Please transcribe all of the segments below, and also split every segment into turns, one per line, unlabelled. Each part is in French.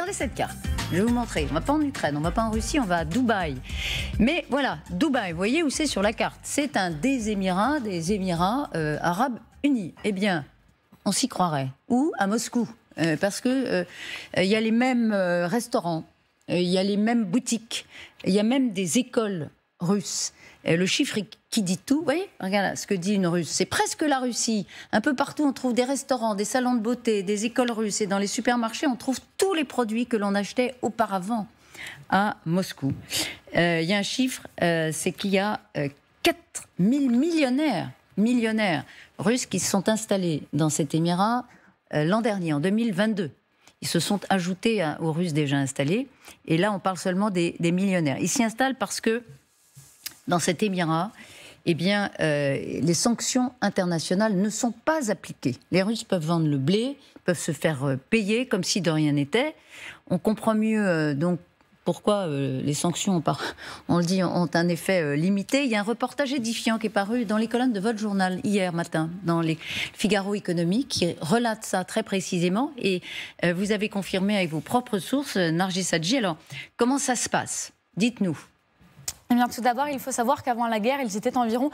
Regardez cette carte. Je vais vous montrer. On ne va pas en Ukraine, on ne va pas en Russie, on va à Dubaï. Mais voilà, Dubaï, vous voyez où c'est sur la carte? C'est un des Émirats arabes unis. Eh bien, on s'y croirait. Ou à Moscou. Parce que il y a les mêmes restaurants, il y a les mêmes boutiques, il y a même des écoles russes. Le chiffre qui dit tout, vous voyez, regarde ce que dit une Russe, c'est presque la Russie. Un peu partout, on trouve des restaurants, des salons de beauté, des écoles russes. Et dans les supermarchés, on trouve tous les produits que l'on achetait auparavant à Moscou. Il y a un chiffre, c'est qu'il y a 4000 millionnaires russes qui se sont installés dans cet émirat l'an dernier, en 2022. Ils se sont ajoutés aux Russes déjà installés. Et là, on parle seulement des millionnaires. Ils s'y installent parce que dans cet émirat, eh bien, les sanctions internationales ne sont pas appliquées. Les Russes peuvent vendre le blé, peuvent se faire payer comme si de rien n'était. On comprend mieux donc pourquoi les sanctions, on le dit, ont un effet limité. Il y a un reportage édifiant qui est paru dans les colonnes de votre journal hier matin, dans les Figaro Économie, qui relate ça très précisément. Et vous avez confirmé avec vos propres sources, Nargis Adji. Alors, comment ça se passe? Dites-nous.
Eh bien, tout d'abord, il faut savoir qu'avant la guerre, ils étaient environ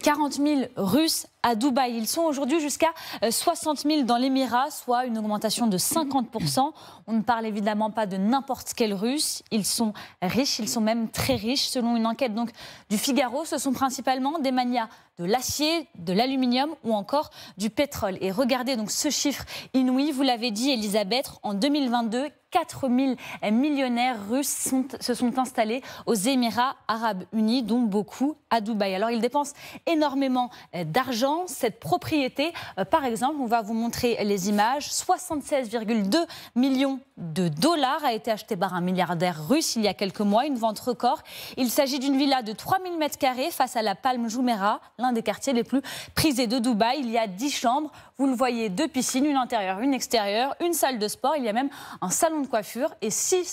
40 000 Russes à Dubaï. Ils sont aujourd'hui jusqu'à 60 000 dans l'Émirat, soit une augmentation de 50%. On ne parle évidemment pas de n'importe quel Russe. Ils sont riches, ils sont même très riches. Selon une enquête donc, du Figaro, ce sont principalement des magnats de l'acier, de l'aluminium ou encore du pétrole. Et regardez donc ce chiffre inouï, vous l'avez dit Elisabeth, en 2022, 4000 millionnaires russes se sont installés aux Émirats arabes unis, dont beaucoup à Dubaï. Alors ils dépensent énormément d'argent. Cette propriété, par exemple, on va vous montrer les images, 76,2 millions de dollars a été achetée par un milliardaire russe il y a quelques mois, une vente record. Il s'agit d'une villa de 3000 m² face à la Palm Jumeirah, l'un des quartiers les plus prisés de Dubaï. Il y a 10 chambres, vous le voyez, 2 piscines, une intérieure, une extérieure, une salle de sport. Il y a même un salon de coiffure. Et si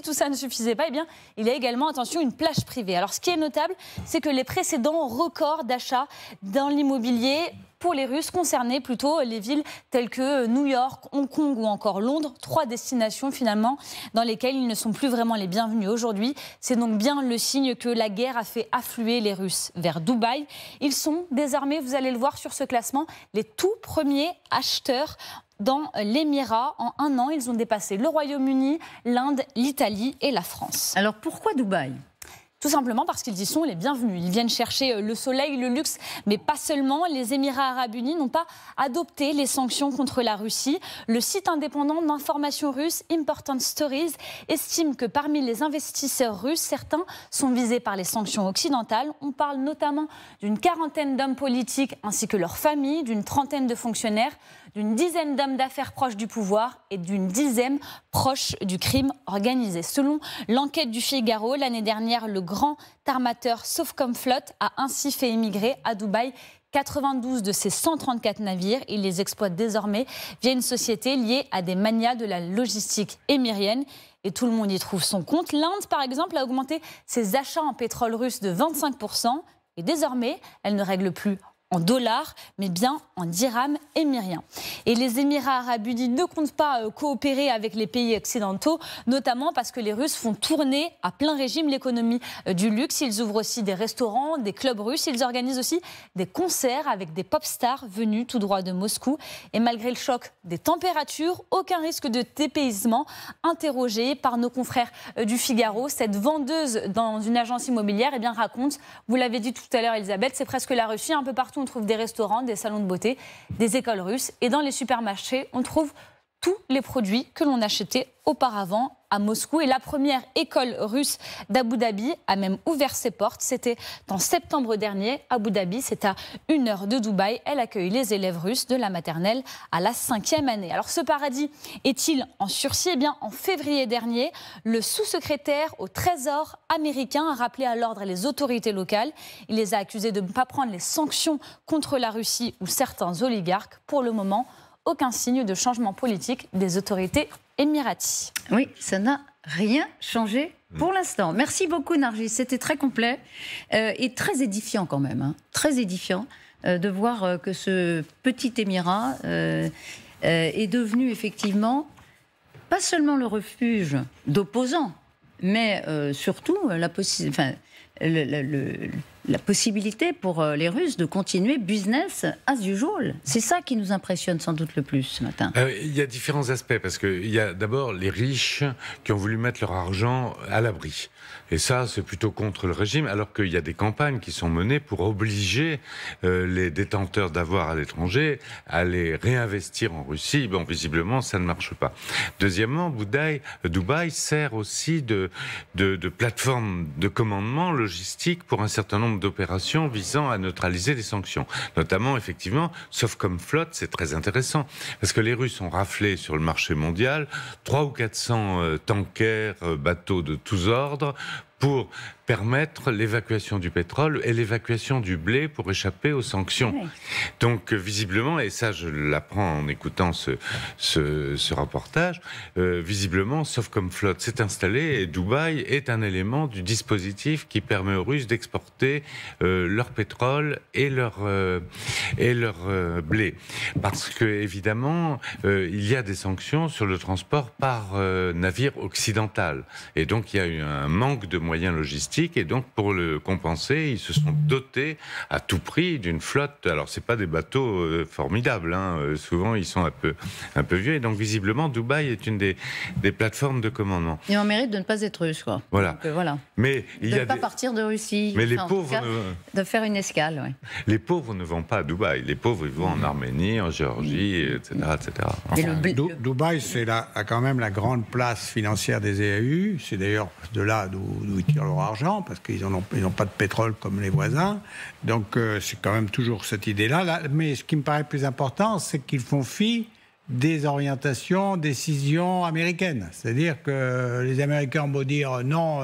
tout ça ne suffisait pas, eh bien, il y a également, attention, une plage privée. Alors, ce qui est notable, c'est que les précédents records d'achat dans l'immobilier pour les Russes concernaient plutôt les villes telles que New York, Hong Kong ou encore Londres. 3 destinations finalement dans lesquelles ils ne sont plus vraiment les bienvenus aujourd'hui. C'est donc bien le signe que la guerre a fait affluer les Russes vers Dubaï. Ils sont désormais, vous allez le voir sur ce classement, les tout premiers acheteurs dans l'Émirat. En un an, ils ont dépassé le Royaume-Uni, l'Inde, l'Italie et la France.
Alors pourquoi Dubaï ?
Tout simplement parce qu'ils y sont les bienvenus. Ils viennent chercher le soleil, le luxe, mais pas seulement. Les Émirats arabes unis n'ont pas adopté les sanctions contre la Russie. Le site indépendant d'information russe Important Stories estime que parmi les investisseurs russes, certains sont visés par les sanctions occidentales. On parle notamment d'une quarantaine d'hommes politiques ainsi que leurs familles, d'une trentaine de fonctionnaires, d'une dizaine d'hommes d'affaires proches du pouvoir et d'une dizaine proches du crime organisé. Selon l'enquête du Figaro, l'année dernière, le grand armateur Sovcomflot a ainsi fait émigrer à Dubaï 92 de ses 134 navires. Il les exploite désormais via une société liée à des magnats de la logistique émirienne. Et tout le monde y trouve son compte. L'Inde, par exemple, a augmenté ses achats en pétrole russe de 25%. Et désormais, elle ne règle plus en dollars, mais bien en dirhams émiriens. Et les Émirats arabes unis ne comptent pas coopérer avec les pays occidentaux, notamment parce que les Russes font tourner à plein régime l'économie du luxe. Ils ouvrent aussi des restaurants, des clubs russes. Ils organisent aussi des concerts avec des pop stars venus tout droit de Moscou. Et malgré le choc des températures, aucun risque de dépaysement. Interrogée par nos confrères du Figaro, cette vendeuse dans une agence immobilière raconte, vous l'avez dit tout à l'heure Elisabeth, c'est presque la Russie, un peu partout on trouve des restaurants, des salons de beauté, des écoles russes. Et dans les supermarchés, on trouve tous les produits que l'on achetait auparavant à Moscou. Et la première école russe d'Abu Dhabi a même ouvert ses portes. C'était en septembre dernier. Abu Dhabi, c'est à 1 heure de Dubaï. Elle accueille les élèves russes de la maternelle à la 5e année. Alors ce paradis est-il en sursis ? Eh bien, en février dernier, le sous-secrétaire au Trésor américain a rappelé à l'ordre les autorités locales. Il les a accusés de ne pas prendre les sanctions contre la Russie ou certains oligarques. Pour le moment, aucun signe de changement politique des autorités émiraties.
Oui, ça n'a rien changé pour l'instant. Merci beaucoup Nargis, c'était très complet et très édifiant quand même. Hein. Très édifiant de voir que ce petit émirat est devenu effectivement pas seulement le refuge d'opposants, mais surtout la possibilité pour les Russes de continuer business as usual. C'est ça qui nous impressionne sans doute le plus ce matin.
Il y a différents aspects, parce qu'il y a d'abord les riches qui ont voulu mettre leur argent à l'abri. Et ça, c'est plutôt contre le régime, alors qu'il y a des campagnes qui sont menées pour obliger les détenteurs d'avoirs à l'étranger à les réinvestir en Russie. Bon, visiblement, ça ne marche pas. Deuxièmement, Dubaï sert aussi de plateforme de commandement logistique pour un certain nombre d'opérations visant à neutraliser les sanctions. Notamment, effectivement, Sovcom Flotte, c'est très intéressant, parce que les Russes ont raflé sur le marché mondial 300 ou 400 tankers, bateaux de tous ordres, pour permettre l'évacuation du pétrole et l'évacuation du blé pour échapper aux sanctions. Oui. Donc, visiblement, et ça je l'apprends en écoutant ce reportage, visiblement, Sovcom Flotte s'est installé et Dubaï est un élément du dispositif qui permet aux Russes d'exporter leur pétrole et leur blé. Parce que, évidemment, il y a des sanctions sur le transport par navire occidental. Et donc, il y a eu un manque de moyens logistiques. Et donc, pour le compenser, ils se sont dotés à tout prix d'une flotte. Alors, c'est pas des bateaux formidables, hein. Souvent, ils sont un peu vieux. Et donc, visiblement, Dubaï est une des plateformes de commandement.
Et on mérite de ne pas être russe, quoi.
Voilà.
Donc, voilà.
Mais
de ne pas partir de Russie.
Mais les pauvres...
de faire une escale, oui.
Les pauvres ne vont pas à Dubaï. Les pauvres, ils vont en Arménie, en Géorgie, etc. etc.
Enfin, Dubaï, c'est quand même la grande place financière des EAU. C'est d'ailleurs de là d'où ils tirent leur argent, parce qu'ils n'ont pas de pétrole comme les voisins. Donc, c'est quand même toujours cette idée-là. Mais ce qui me paraît plus important, c'est qu'ils font fi des orientations, décisions américaines. C'est-à-dire que les Américains ont beau dire non,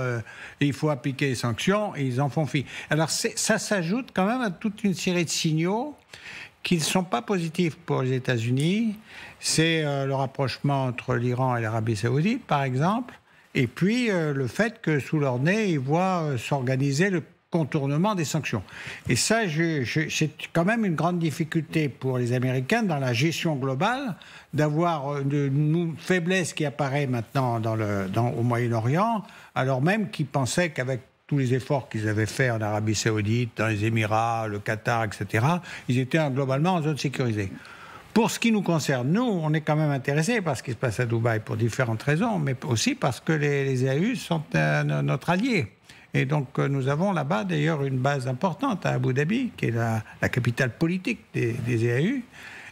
il faut appliquer les sanctions, et ils en font fi. Alors, ça s'ajoute quand même à toute une série de signaux qui ne sont pas positifs pour les États-Unis. C'est le rapprochement entre l'Iran et l'Arabie Saoudite, par exemple. Et puis, le fait que, sous leur nez, ils voient s'organiser le contournement des sanctions. Et ça, c'est quand même une grande difficulté pour les Américains dans la gestion globale, d'avoir une faiblesse qui apparaît maintenant au Moyen-Orient, alors même qu'ils pensaient qu'avec tous les efforts qu'ils avaient faits en Arabie Saoudite, dans les Émirats, le Qatar, etc., ils étaient globalement en zone sécurisée. Pour ce qui nous concerne, nous, on est quand même intéressés par ce qui se passe à Dubaï pour différentes raisons, mais aussi parce que les EAU sont notre allié. Et donc, nous avons là-bas, d'ailleurs, une base importante à Abu Dhabi, qui est la capitale politique des EAU.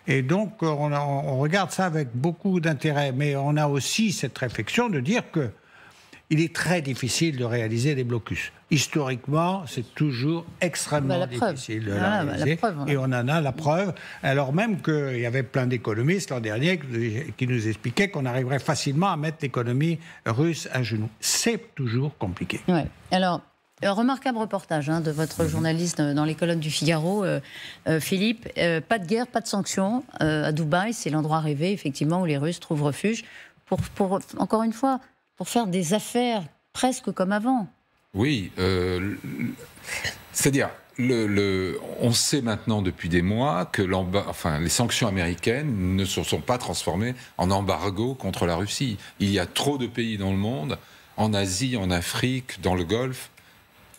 Et donc, on regarde ça avec beaucoup d'intérêt. Mais on a aussi cette réflexion de dire que il est très difficile de réaliser des blocus. Historiquement, c'est toujours extrêmement difficile de la réaliser. Et on en a la preuve, alors même qu'il y avait plein d'économistes l'an dernier qui nous expliquaient qu'on arriverait facilement à mettre l'économie russe à genoux. C'est toujours compliqué.
Ouais. Alors, un remarquable reportage de votre journaliste dans les colonnes du Figaro, Philippe. Pas de guerre, pas de sanctions à Dubaï. C'est l'endroit rêvé, effectivement, où les Russes trouvent refuge pour encore une fois, pour faire des affaires presque comme avant.
Oui, c'est-à-dire, on sait maintenant depuis des mois que les sanctions américaines ne se sont pas transformées en embargo contre la Russie. Il y a trop de pays dans le monde, en Asie, en Afrique, dans le Golfe,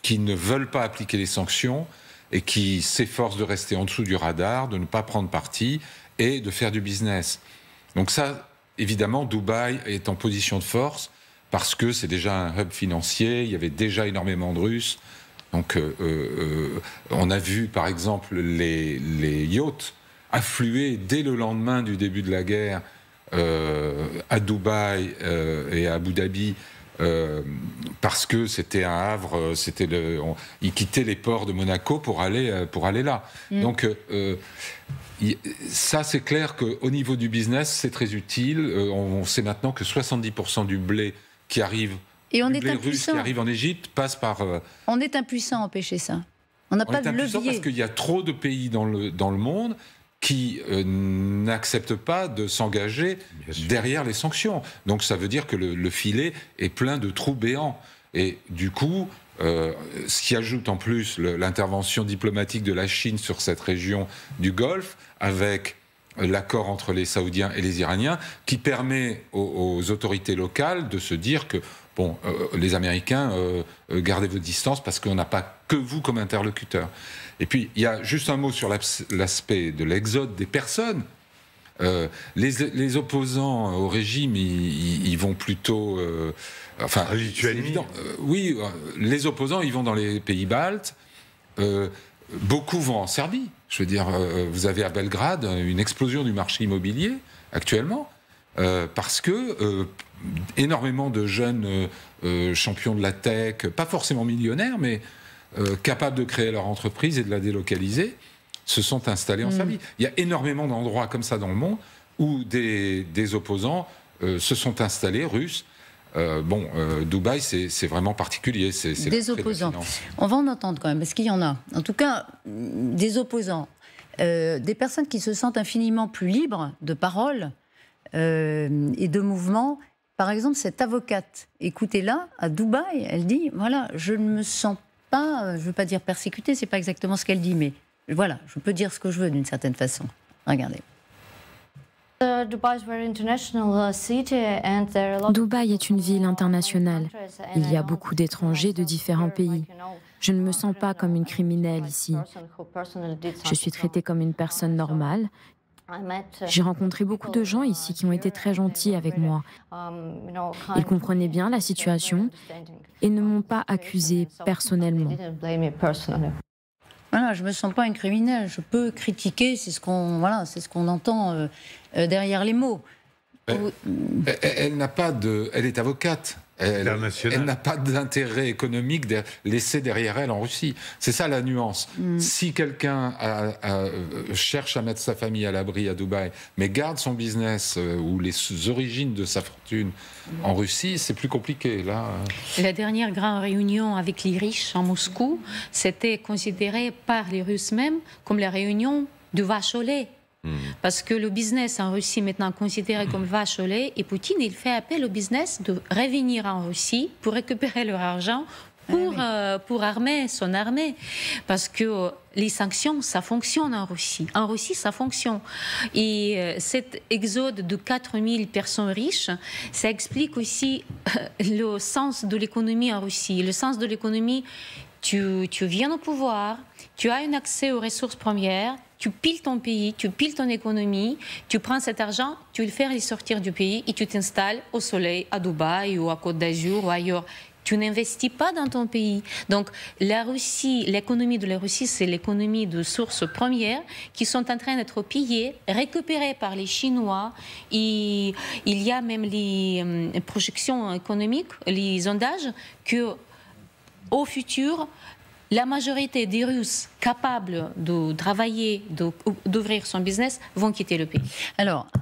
qui ne veulent pas appliquer les sanctions et qui s'efforcent de rester en dessous du radar, de ne pas prendre parti et de faire du business. Donc ça, évidemment, Dubaï est en position de force, parce que c'est déjà un hub financier, il y avait déjà énormément de Russes. Donc, on a vu, par exemple, les yachts affluer dès le lendemain du début de la guerre à Dubaï et à Abu Dhabi, parce que c'était un havre, ils quittaient les ports de Monaco pour aller là. Donc, ça, c'est clair qu'au niveau du business, c'est très utile. On sait maintenant que 70% du blé qui arrive,
et on
du
est
blé russe qui arrive en Égypte passe par...
On est impuissant à empêcher ça. On n'a pas de levier.
Parce qu'il y a trop de pays dans le monde qui n'acceptent pas de s'engager derrière les sanctions. Donc ça veut dire que le filet est plein de trous béants. Et du coup, ce qui ajoute en plus l'intervention diplomatique de la Chine sur cette région du Golfe, avec l'accord entre les Saoudiens et les Iraniens, qui permet aux autorités locales de se dire que bon, les Américains, gardez vos distances parce qu'on n'a pas que vous comme interlocuteur. Et puis, il y a juste un mot sur l'aspect de l'exode des personnes. Les opposants au régime, ils vont plutôt... enfin,
Lituanie.
Oui, les opposants, ils vont dans les pays baltes. Beaucoup vont en Serbie. Je veux dire, vous avez à Belgrade une explosion du marché immobilier actuellement, parce que énormément de jeunes champions de la tech, pas forcément millionnaires, mais capables de créer leur entreprise et de la délocaliser, se sont installés en Serbie. Il y a énormément d'endroits comme ça dans le monde où des opposants se sont installés, russes. Dubaï, c'est vraiment particulier. C'est
des opposants. On va en entendre quand même, parce qu'il y en a. En tout cas, des opposants. Des personnes qui se sentent infiniment plus libres de parole et de mouvement. Par exemple, cette avocate, écoutez-la, à Dubaï, elle dit, voilà, je ne me sens pas, je ne veux pas dire persécutée, c'est pas exactement ce qu'elle dit, mais voilà, je peux dire ce que je veux d'une certaine façon. Regardez.
Dubaï est une ville internationale. Il y a beaucoup d'étrangers de différents pays. Je ne me sens pas comme une criminelle ici. Je suis traitée comme une personne normale. J'ai rencontré beaucoup de gens ici qui ont été très gentils avec moi. Ils comprenaient bien la situation et ne m'ont pas accusée personnellement.
Voilà, je ne me sens pas une criminelle, je peux critiquer, c'est ce qu'on entend derrière les mots.
Elle n'a pas de... Elle est avocate. Elle n'a pas d'intérêt économique laissé derrière elle en Russie. C'est ça la nuance. Si quelqu'un cherche à mettre sa famille à l'abri à Dubaï, mais garde son business ou les origines de sa fortune en Russie, c'est plus compliqué. Là.
La dernière grande réunion avec les riches en Moscou, c'était considéré par les Russes même comme la réunion de vache au lait. Parce que le business en Russie est maintenant considéré comme vache au lait et Poutine, il fait appel au business de revenir en Russie pour récupérer leur argent pour armer son armée. Parce que les sanctions, ça fonctionne en Russie. En Russie, ça fonctionne. Et cet exode de 4000 personnes riches, ça explique aussi le sens de l'économie en Russie. Le sens de l'économie, tu viens au pouvoir, tu as un accès aux ressources premières, tu piles ton pays, tu piles ton économie, tu prends cet argent, tu le fais sortir du pays et tu t'installes au soleil, à Dubaï ou à Côte d'Azur ou ailleurs. Tu n'investis pas dans ton pays. Donc la Russie, l'économie de la Russie, c'est l'économie de sources premières qui sont en train d'être pillées, récupérées par les Chinois. Et il y a même les projections économiques, les sondages, que au futur, la majorité des Russes capables de travailler, d'ouvrir son business, vont quitter le pays.
Alors,